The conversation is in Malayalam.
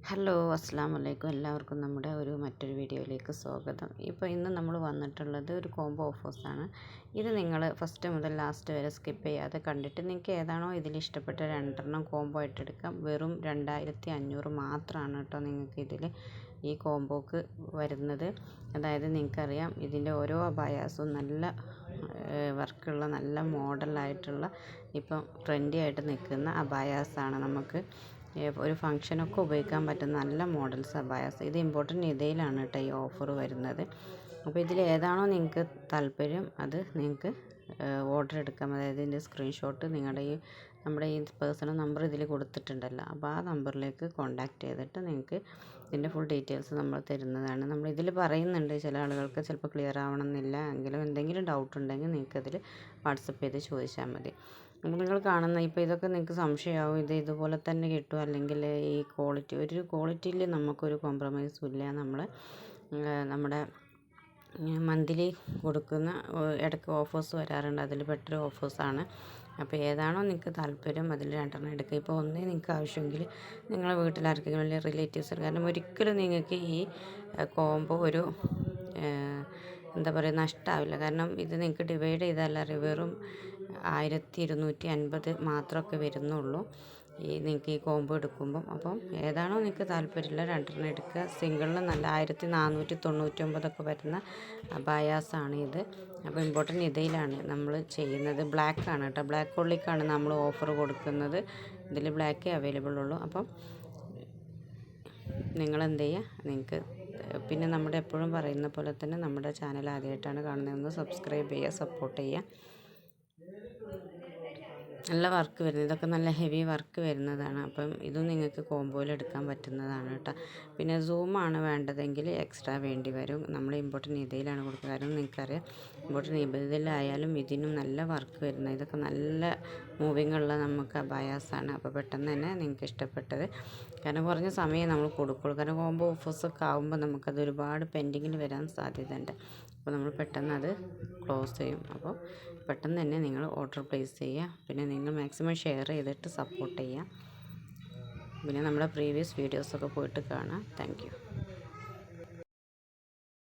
ഹലോ അസ്സാം വലൈക്കും എല്ലാവർക്കും നമ്മുടെ മറ്റൊരു വീഡിയോയിലേക്ക് സ്വാഗതം. ഇന്ന് നമ്മൾ വന്നിട്ടുള്ളത് ഒരു കോംബോ ഓഫേഴ്സാണ്. ഇത് നിങ്ങൾ ഫസ്റ്റ് മുതൽ ലാസ്റ്റ് വരെ സ്കിപ്പ് ചെയ്യാതെ കണ്ടിട്ട് നിങ്ങൾക്ക് ഏതാണോ ഇതിൽ ഇഷ്ടപ്പെട്ട രണ്ടെണ്ണം കോംബോ ആയിട്ട് എടുക്കാം. വെറും 2500 മാത്രമാണ് കേട്ടോ നിങ്ങൾക്ക് ഇതിൽ ഈ കോംബോക്ക് വരുന്നത്. അതായത് നിങ്ങൾക്കറിയാം ഇതിൻ്റെ ഓരോ അബായാസും നല്ല വർക്കുള്ള നല്ല മോഡലായിട്ടുള്ള ഇപ്പം ട്രെൻഡി ആയിട്ട് നിൽക്കുന്ന അബായാസാണ്. നമുക്ക് ഒരു ഫംഗ്ഷനൊക്കെ ഉപയോഗിക്കാൻ പറ്റുന്ന നല്ല മോഡൽസ് അബായാസ്. ഇത് ഇമ്പോർട്ടൻ്റ് നിതയിലാണ് കേട്ടോ ഈ ഓഫർ വരുന്നത്. അപ്പോൾ ഇതിൽ ഏതാണോ നിങ്ങൾക്ക് താല്പര്യം അത് നിങ്ങൾക്ക് ഓർഡർ എടുക്കാം. അതായത് ഇതിൻ്റെ സ്ക്രീൻഷോട്ട് നമ്മുടെ ഈ പേഴ്സണൽ നമ്പർ ഇതിൽ കൊടുത്തിട്ടുണ്ടല്ലോ, അപ്പോൾ ആ നമ്പറിലേക്ക് കോൺടാക്റ്റ് ചെയ്തിട്ട് നിങ്ങൾക്ക് ഇതിൻ്റെ ഫുൾ ഡീറ്റെയിൽസ് നമ്മൾ തരുന്നതാണ്. നമ്മൾ ഇതിൽ പറയുന്നുണ്ട്, ചില ആളുകൾക്ക് ചിലപ്പോൾ ക്ലിയർ ആവണമെന്നില്ല, എങ്കിലും എന്തെങ്കിലും ഡൗട്ട് ഉണ്ടെങ്കിൽ നിങ്ങൾക്കതിൽ വാട്സപ്പ് ചെയ്ത് ചോദിച്ചാൽ മതി. അപ്പോൾ നിങ്ങൾ കാണുന്ന ഇപ്പോൾ ഇതൊക്കെ നിങ്ങൾക്ക് സംശയമാവും, ഇതുപോലെ തന്നെ കിട്ടും അല്ലെങ്കിൽ ഈ ഒരു ക്വാളിറ്റിയിൽ നമുക്കൊരു കോംപ്രമൈസും ഇല്ല. നമ്മുടെ മന്ത്ലി കൊടുക്കുന്ന ഇടയ്ക്ക് ഓഫേഴ്സ് വരാറുണ്ട്, അതിൽ ബെറ്റർ ഓഫേഴ്സാണ്. അപ്പോൾ ഏതാണോ നിങ്ങൾക്ക് താല്പര്യം അതിൽ രണ്ടെണ്ണം എടുക്കുക. ഇപ്പോൾ ഒന്നേ നിങ്ങൾക്ക് ആവശ്യമെങ്കിൽ നിങ്ങളെ വീട്ടിലാർക്കെങ്കിലും അല്ലെങ്കിൽ റിലേറ്റീവ്സ്, കാരണം ഒരിക്കലും നിങ്ങൾക്ക് ഈ കോംബോ എന്താ പറയുക നഷ്ടമാവില്ല. കാരണം ഇത് നിങ്ങൾക്ക് ഡിവൈഡ് ചെയ്താൽ വെറും 1250 മാത്രമൊക്കെ വരുന്നുള്ളൂ നിങ്ങൾക്ക് ഈ കോംബോ എടുക്കുമ്പം. അപ്പം ഏതാണോ നിങ്ങൾക്ക് താല്പര്യമില്ല രണ്ടെണ്ണം എടുക്കുക. സിംഗിളിന് നല്ല 1499 വരുന്ന അബായാസാണ് ഇത്. അപ്പോൾ ഇമ്പോർട്ടൻ്റ് ഇതിലാണ് നമ്മൾ ചെയ്യുന്നത്. ബ്ലാക്കാണ് കേട്ടോ, ബ്ലാക്ക് ഒള്ളിക്കാണ് നമ്മൾ ഓഫർ കൊടുക്കുന്നത്. ഇതിൽ ബ്ലാക്കേ അവൈലബിൾ ഉള്ളൂ. അപ്പം നിങ്ങളെന്ത് ചെയ്യുക, നിങ്ങൾക്ക് പിന്നെ നമ്മുടെ എപ്പോഴും പറയുന്ന പോലെ തന്നെ നമ്മുടെ ചാനൽ ആദ്യമായിട്ടാണ് കാണുന്നതെന്ന് സബ്സ്ക്രൈബ് ചെയ്യുക, സപ്പോർട്ട് ചെയ്യുക. നല്ല വർക്ക് വരുന്നത്, ഇതൊക്കെ നല്ല ഹെവി വർക്ക് വരുന്നതാണ്. അപ്പം ഇതും നിങ്ങൾക്ക് കോംബോയിൽ എടുക്കാൻ പറ്റുന്നതാണ് കേട്ടോ. പിന്നെ സൂമാണ് വേണ്ടതെങ്കിൽ എക്സ്ട്രാ വേണ്ടി വരും. നമ്മൾ ഇമ്പോർട്ടൻ്റ് ഇതിലാണ് കൊടുക്കുക. കാരണം നിങ്ങൾക്കറിയാം ഇമ്പോർട്ടൻ്റ് ഇതിലായാലും ഇതിനും നല്ല വർക്ക് വരുന്നത്. ഇതൊക്കെ നല്ല മൂവിങ് ഉള്ള നമുക്ക് അബായാസാണ്. അപ്പോൾ പെട്ടെന്ന് തന്നെ നിങ്ങൾക്ക് ഇഷ്ടപ്പെട്ടത്, കാരണം കുറഞ്ഞ സമയം നമ്മൾ കൊടുക്കുള്ളൂ. കാരണം കോംബോ ഓഫേഴ്സൊക്കെ ആകുമ്പോൾ നമുക്കത് ഒരുപാട് പെൻഡിങ്ങിൽ വരാൻ സാധ്യതയുണ്ട്. അപ്പോൾ നമ്മൾ പെട്ടെന്ന് അത് ക്ലോസ് ചെയ്യും. അപ്പോൾ പെട്ടെന്ന് തന്നെ നിങ്ങൾ ഓർഡർ പ്ലേസ് ചെയ്യുക. പിന്നെ നിങ്ങൾ മാക്സിമം ഷെയർ ചെയ്തിട്ട് സപ്പോർട്ട് ചെയ്യുക. പിന്നെ നമ്മുടെ പ്രീവിയസ് വീഡിയോസൊക്കെ പോയിട്ട് കാണാം. Thank you.